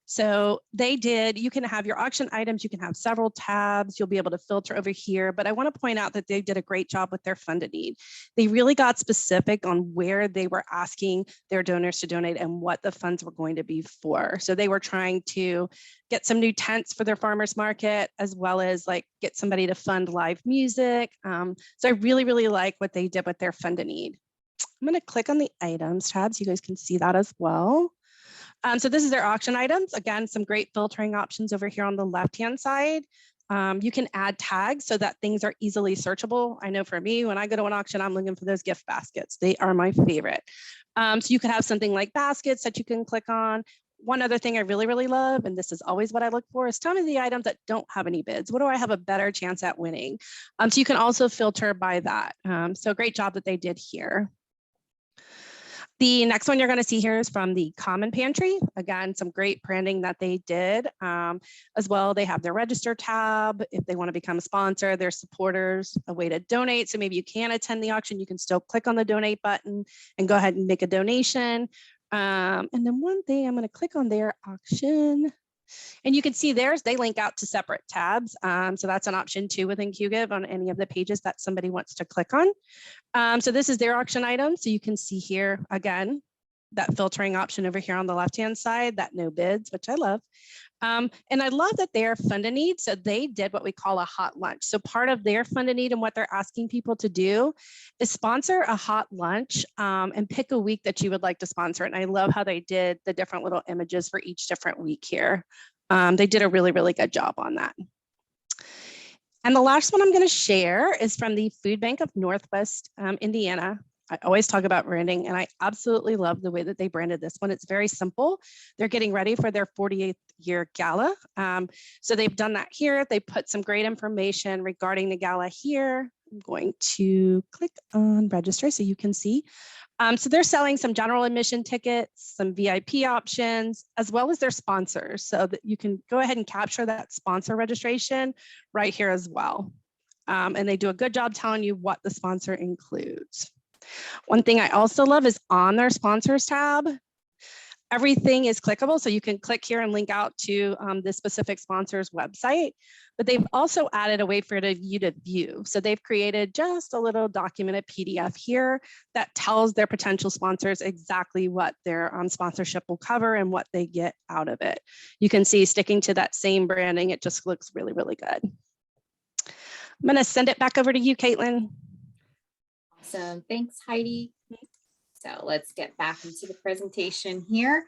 So you can have your auction items, you can have several tabs, you'll be able to filter over here, but I want to point out that they did a great job with their fund a need. They really got specific on where they were asking their donors to donate and what the funds were going to be for. So they were trying to get some new tents for their farmers market, as well as like get somebody to fund live music. So I really, really like what they did with their fund a need. I'm going to click on the items tab so you guys can see that as well. So this is their auction items. Again, some great filtering options over here on the left-hand side. You can add tags so that things are easily searchable. I know for me, when I go to an auction, I'm looking for those gift baskets. They are my favorite. So you could have something like baskets that you can click on. One other thing I really, really love, and this is always what I look for, is tell me the items that don't have any bids. What do I have a better chance at winning? So you can also filter by that. So great job that they did here. The next one you're going to see here is from the Common Pantry. Again, some great branding that they did. As well, they have their register tab. If they want to become a sponsor, their supporters, a way to donate. So maybe you can't attend the auction, you can still click on the donate button and go ahead and make a donation. And then one thing, I'm going to click on their auction. And you can see theirs, they link out to separate tabs. So that's an option too within Qgiv on any of the pages that somebody wants to click on. So this is their auction item. So you can see here, again, that filtering option over here on the left-hand side, that no bids, which I love. And I love that they're fund a need. So they did what we call a hot lunch. So part of their fund a need and what they're asking people to do is sponsor a hot lunch and pick a week that you would like to sponsor. And I love how they did the different little images for each different week here. They did a really, really good job on that. And the last one I'm going to share is from the Food Bank of Northwest Indiana. I always talk about branding, and I absolutely love the way that they branded this one. It's very simple. They're getting ready for their 48th year gala. So they've done that here. They put some great information regarding the gala here. I'm going to click on register so you can see. So they're selling some general admission tickets, some VIP options, as well as their sponsors, so that you can go ahead and capture that sponsor registration right here as well. And they do a good job telling you what the sponsor includes. One thing I also love is on their sponsors tab, everything is clickable. So you can click here and link out to the specific sponsor's website, but they've also added a way for you to view. So they've created just a little documented PDF here that tells their potential sponsors exactly what their sponsorship will cover and what they get out of it. You can see sticking to that same branding, it just looks really, really good. I'm going to send it back over to you, Caitlin. Awesome. Thanks, Heidi. So let's get back into the presentation here.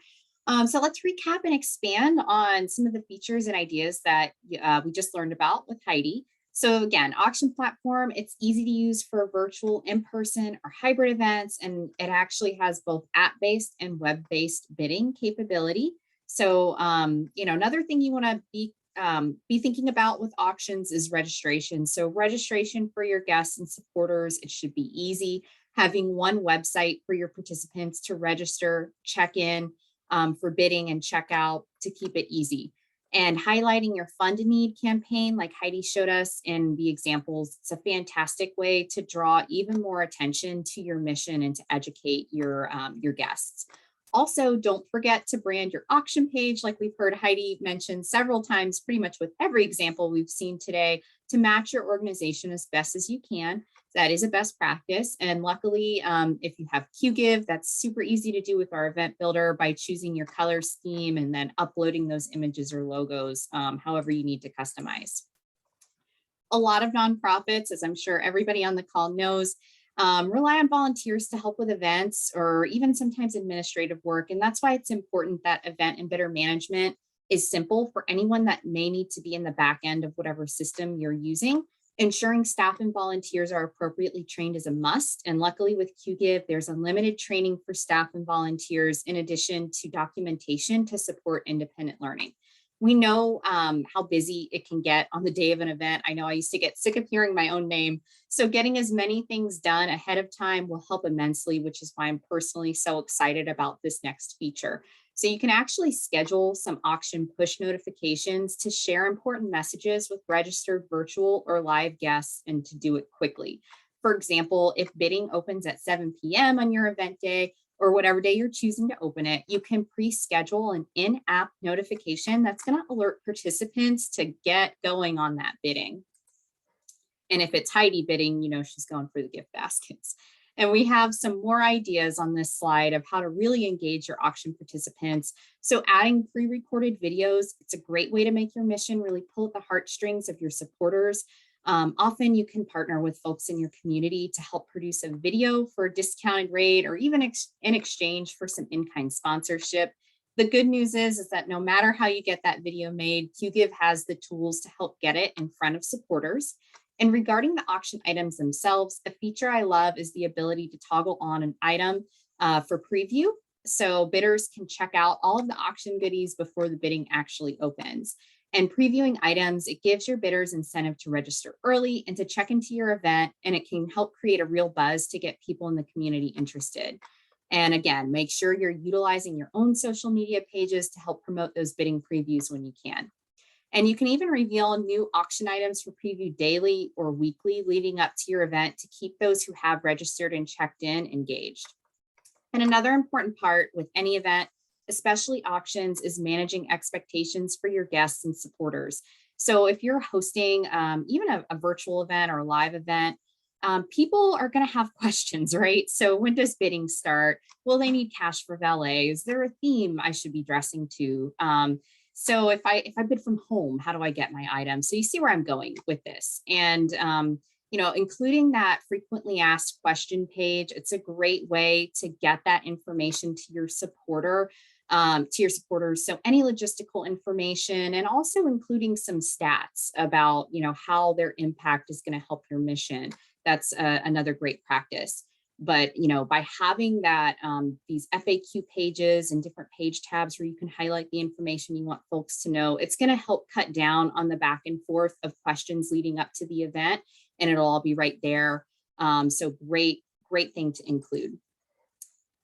So let's recap and expand on some of the features and ideas that we just learned about with Heidi. So again, auction platform, it's easy to use for virtual, in-person, or hybrid events, and it actually has both app-based and web-based bidding capability. So, another thing you want to be thinking about with auctions is registration. So registration for your guests and supporters, it should be easy. Having one website for your participants to register, check in for bidding and checkout to keep it easy. And highlighting your Fund a Need campaign, like Heidi showed us in the examples, it's a fantastic way to draw even more attention to your mission and to educate your guests. Also, don't forget to brand your auction page, like we've heard Heidi mention several times, pretty much with every example we've seen today, to match your organization as best as you can. That is a best practice. And luckily, if you have Qgiv, that's super easy to do with our event builder by choosing your color scheme and then uploading those images or logos, however you need to customize. A lot of nonprofits, as I'm sure everybody on the call knows, rely on volunteers to help with events or even sometimes administrative work. And that's why it's important that event and bidder management is simple for anyone that may need to be in the back end of whatever system you're using. Ensuring staff and volunteers are appropriately trained is a must. And luckily with Qgiv, there's unlimited training for staff and volunteers in addition to documentation to support independent learning. We know how busy it can get on the day of an event. I know I used to get sick of hearing my own name. So getting as many things done ahead of time will help immensely, which is why I'm personally so excited about this next feature. So you can actually schedule some auction push notifications to share important messages with registered virtual or live guests and to do it quickly. For example, if bidding opens at 7 p.m. on your event day or whatever day you're choosing to open it, you can pre-schedule an in-app notification that's going to alert participants to get going on that bidding. And if it's Heidi bidding, you know, she's going for the gift baskets. And we have some more ideas on this slide of how to really engage your auction participants. So adding pre-recorded videos, it's a great way to make your mission really pull at the heartstrings of your supporters. Often you can partner with folks in your community to help produce a video for a discounted rate or even in exchange for some in-kind sponsorship. The good news is that no matter how you get that video made, Qgiv has the tools to help get it in front of supporters. And regarding the auction items themselves, a feature I love is the ability to toggle on an item for preview. So bidders can check out all of the auction goodies before the bidding actually opens. And previewing items, it gives your bidders incentive to register early and to check into your event, and it can help create a real buzz to get people in the community interested. And again, make sure you're utilizing your own social media pages to help promote those bidding previews when you can. And you can even reveal new auction items for preview daily or weekly leading up to your event to keep those who have registered and checked in engaged. And another important part with any event, especially auctions, is managing expectations for your guests and supporters. So if you're hosting even a virtual event or a live event, people are going to have questions, right? So when does bidding start? Will they need cash for valet? Is there a theme I should be dressing to? So if I bid from home, how do I get my item? So you see where I'm going with this. And you know, including that frequently asked question page, it's a great way to get that information to your supporters. So any logistical information and also including some stats about, you know, how their impact is going to help your mission. That's another great practice. But, you know, by having that, these FAQ pages and different page tabs where you can highlight the information you want folks to know, it's going to help cut down on the back and forth of questions leading up to the event, and it'll all be right there. So great thing to include.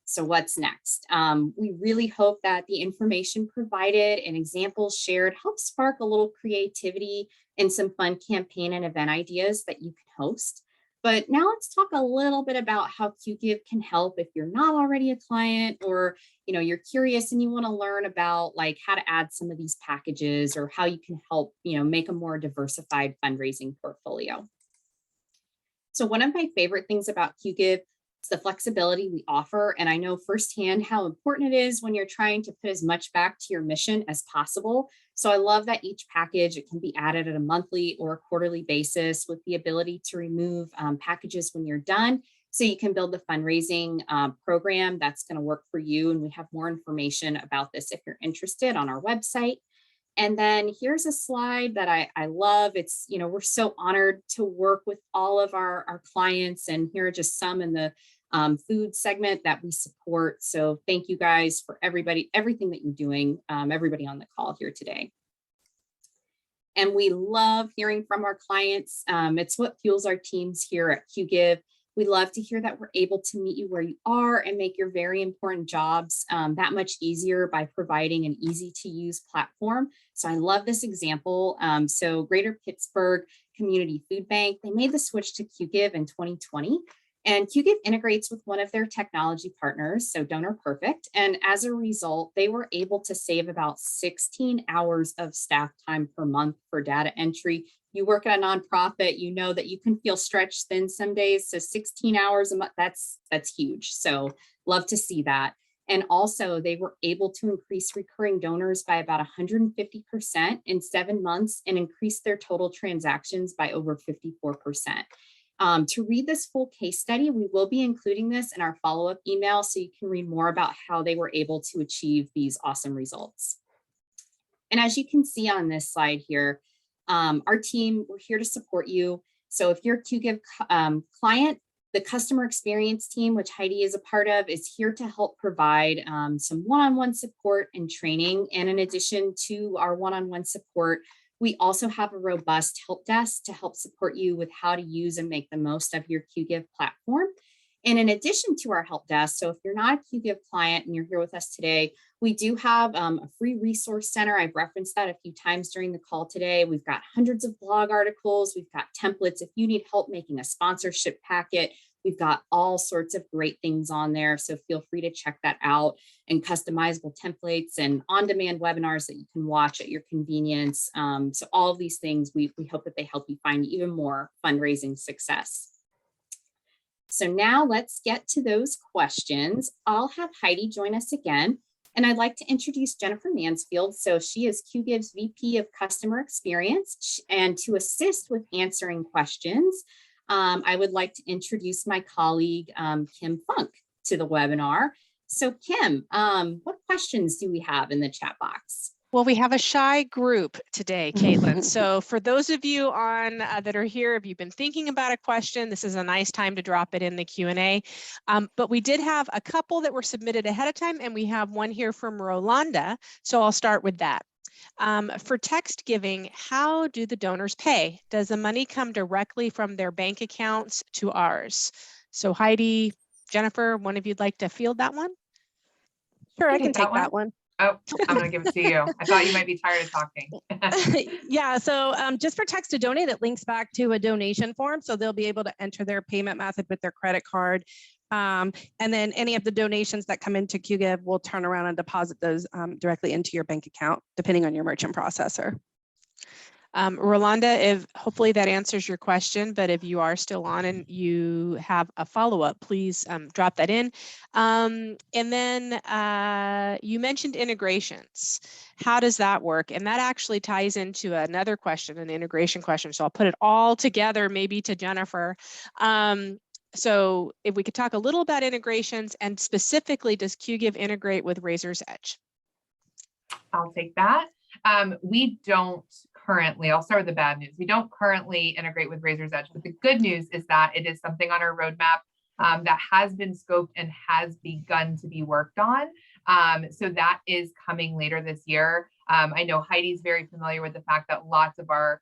So what's next? We really hope that the information provided and examples shared help spark a little creativity and some fun campaign and event ideas that you can host. But now let's talk a little bit about how Qgiv can help if you're not already a client, or you know, you're curious and you want to learn about like how to add some of these packages or how you can help, you know, make a more diversified fundraising portfolio. So one of my favorite things about Qgiv is the flexibility we offer. And I know firsthand how important it is when you're trying to put as much back to your mission as possible. So I love that each package, it can be added at a monthly or a quarterly basis with the ability to remove packages when you're done. So you can build the fundraising program that's going to work for you. And we have more information about this if you're interested on our website. And then here's a slide that I love. It's, you know, we're so honored to work with all of our clients, and here are just some in the food segment that we support. So thank you guys for everything that you're doing, everybody on the call here today. And we love hearing from our clients. It's what fuels our teams here at Qgiv. We love to hear that we're able to meet you where you are and make your very important jobs that much easier by providing an easy to use platform. So I love this example. So Greater Pittsburgh Community Food Bank, they made the switch to Qgiv in 2020. And Qgiv integrates with one of their technology partners, so Donor Perfect. And as a result, they were able to save about 16 hours of staff time per month for data entry. You work at a nonprofit, you know that you can feel stretched thin some days. So 16 hours a month, that's huge. So love to see that. And also they were able to increase recurring donors by about 150% in 7 months and increase their total transactions by over 54%. To read this full case study, we will be including this in our follow-up email so you can read more about how they were able to achieve these awesome results. And as you can see on this slide here, our team, we're here to support you. So if you're a Qgiv client, the customer experience team, which Heidi is a part of, is here to help provide some one-on-one support and training. And in addition to our one-on-one support, we also have a robust help desk to help support you with how to use and make the most of your Qgiv platform. And in addition to our help desk, so if you're not a Qgiv client and you're here with us today, we do have a free resource center. I've referenced that a few times during the call today. We've got hundreds of blog articles. We've got templates. If you need help making a sponsorship packet, we've got all sorts of great things on there. So feel free to check that out, and customizable templates and on-demand webinars that you can watch at your convenience. So all of these things, we hope that they help you find even more fundraising success. So now let's get to those questions. I'll have Heidi join us again. And I'd like to introduce Jennifer Mansfield. So she is Qgiv's VP of Customer Experience. And to assist with answering questions, I would like to introduce my colleague, Kim Funk, to the webinar. So Kim, what questions do we have in the chat box? Well, we have a shy group today, Caitlin. So for those of you on that are here, if you've been thinking about a question, this is a nice time to drop it in the Q&A. But we did have a couple that were submitted ahead of time, and we have one here from Rolanda. So I'll start with that. For text giving, how do the donors pay? Does the money come directly from their bank accounts to ours? So Heidi, Jennifer, one of you'd like to field that one? Sure, I can take that one. Oh, I'm going to give it to you. I thought you might be tired of talking. Yeah, so just for text to donate, it links back to a donation form. So they'll be able to enter their payment method with their credit card. And then any of the donations that come into Qgiv will turn around and deposit those directly into your bank account, depending on your merchant processor. Rolanda, if hopefully that answers your question, but if you are still on and you have a follow-up, please drop that in. And then you mentioned integrations. How does that work? And that actually ties into another question, an integration question. So I'll put it all together, maybe to Jennifer. So if we could talk a little about integrations, and specifically, does Qgiv integrate with Razor's Edge? I'll take that. We don't currently, I'll start with the bad news. We don't currently integrate with Razor's Edge, but the good news is that it is something on our roadmap that has been scoped and has begun to be worked on. So that is coming later this year. I know Heidi's very familiar with the fact that lots of our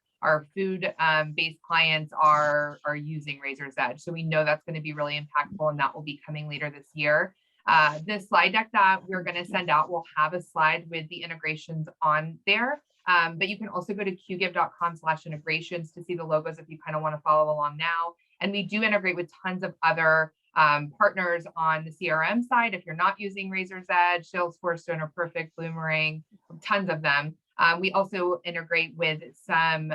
food-based clients are using Razor's Edge. So we know that's going to be really impactful, and that will be coming later this year. The slide deck that we're going to send out will have a slide with the integrations on there. But you can also go to qgiv.com/integrations to see the logos if you kind of want to follow along now. And we do integrate with tons of other partners on the CRM side. If you're not using Razor's Edge, Salesforce, Donor Perfect, Bloomerang, tons of them. We also integrate with some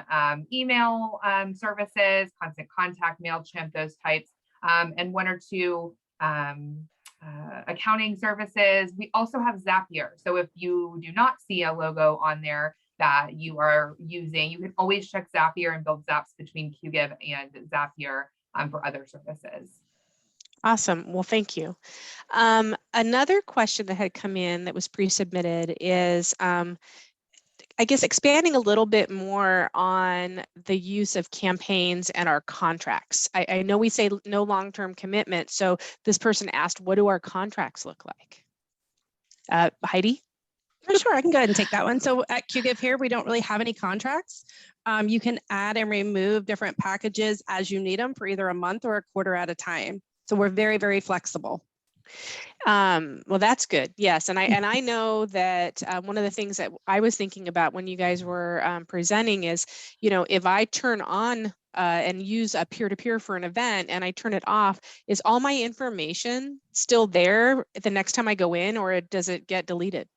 email services, Constant Contact, MailChimp, those types, and one or two accounting services. We also have Zapier. So if you do not see a logo on there that you are using, you can always check Zapier and build zaps between Qgiv and Zapier for other services. Awesome. Well, thank you. Another question that had come in that was pre-submitted is, I guess, expanding a little bit more on the use of campaigns and our contracts. I know we say no long-term commitment. So this person asked, what do our contracts look like? Heidi? Oh, sure, I can go ahead and take that one. So at Qgiv here, we don't really have any contracts. You can add and remove different packages as you need them for either a month or a quarter at a time. So we're very, very flexible. Well, that's good. Yes. And I know that one of the things that I was thinking about when you guys were presenting is, you know, if I turn on and use a peer-to-peer for an event and I turn it off, is all my information still there the next time I go in, or does it get deleted?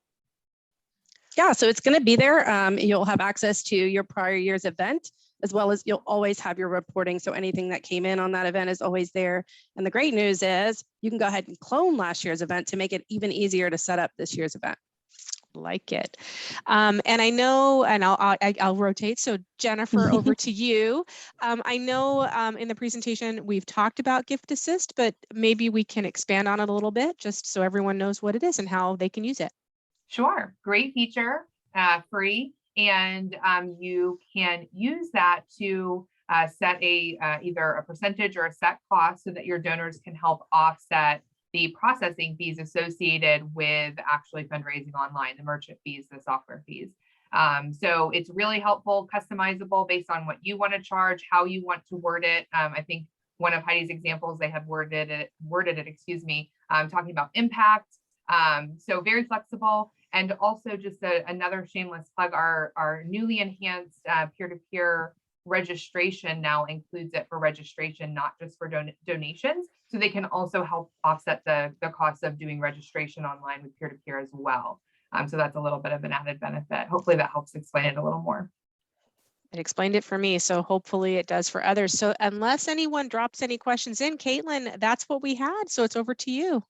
Yeah, so it's going to be there. You'll have access to your prior year's event, as well as you'll always have your reporting. So anything that came in on that event is always there. And the great news is you can go ahead and clone last year's event to make it even easier to set up this year's event. Like it. And I know, and I'll rotate. So Jennifer, over to you. I know in the presentation, we've talked about Gift Assist, but maybe we can expand on it a little bit just so everyone knows what it is and how they can use it. Sure. Great feature, free. And you can use that to set either a percentage or a set cost so that your donors can help offset the processing fees associated with actually fundraising online, the merchant fees, the software fees. So it's really helpful, customizable based on what you want to charge, how you want to word it. I think one of Heidi's examples, they had worded it, talking about impact. So very flexible. And also just another shameless plug, our newly enhanced peer-to-peer registration now includes it for registration, not just for donations. So they can also help offset the cost of doing registration online with peer-to-peer as well. So that's a little bit of an added benefit. Hopefully that helps explain it a little more. It explained it for me, so hopefully it does for others. So unless anyone drops any questions in, Caitlin, that's what we had. So it's over to you.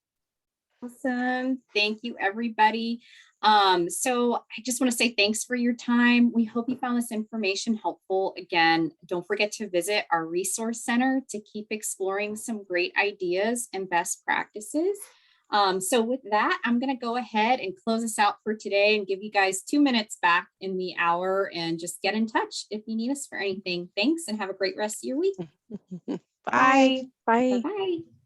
Awesome. Thank you, everybody. So I just want to say thanks for your time. We hope you found this information helpful. Again, don't forget to visit our resource center to keep exploring some great ideas and best practices. So with that, I'm going to go ahead and close us out for today and give you guys 2 minutes back in the hour and just get in touch if you need us for anything. Thanks and have a great rest of your week. Bye. Bye. Bye-bye.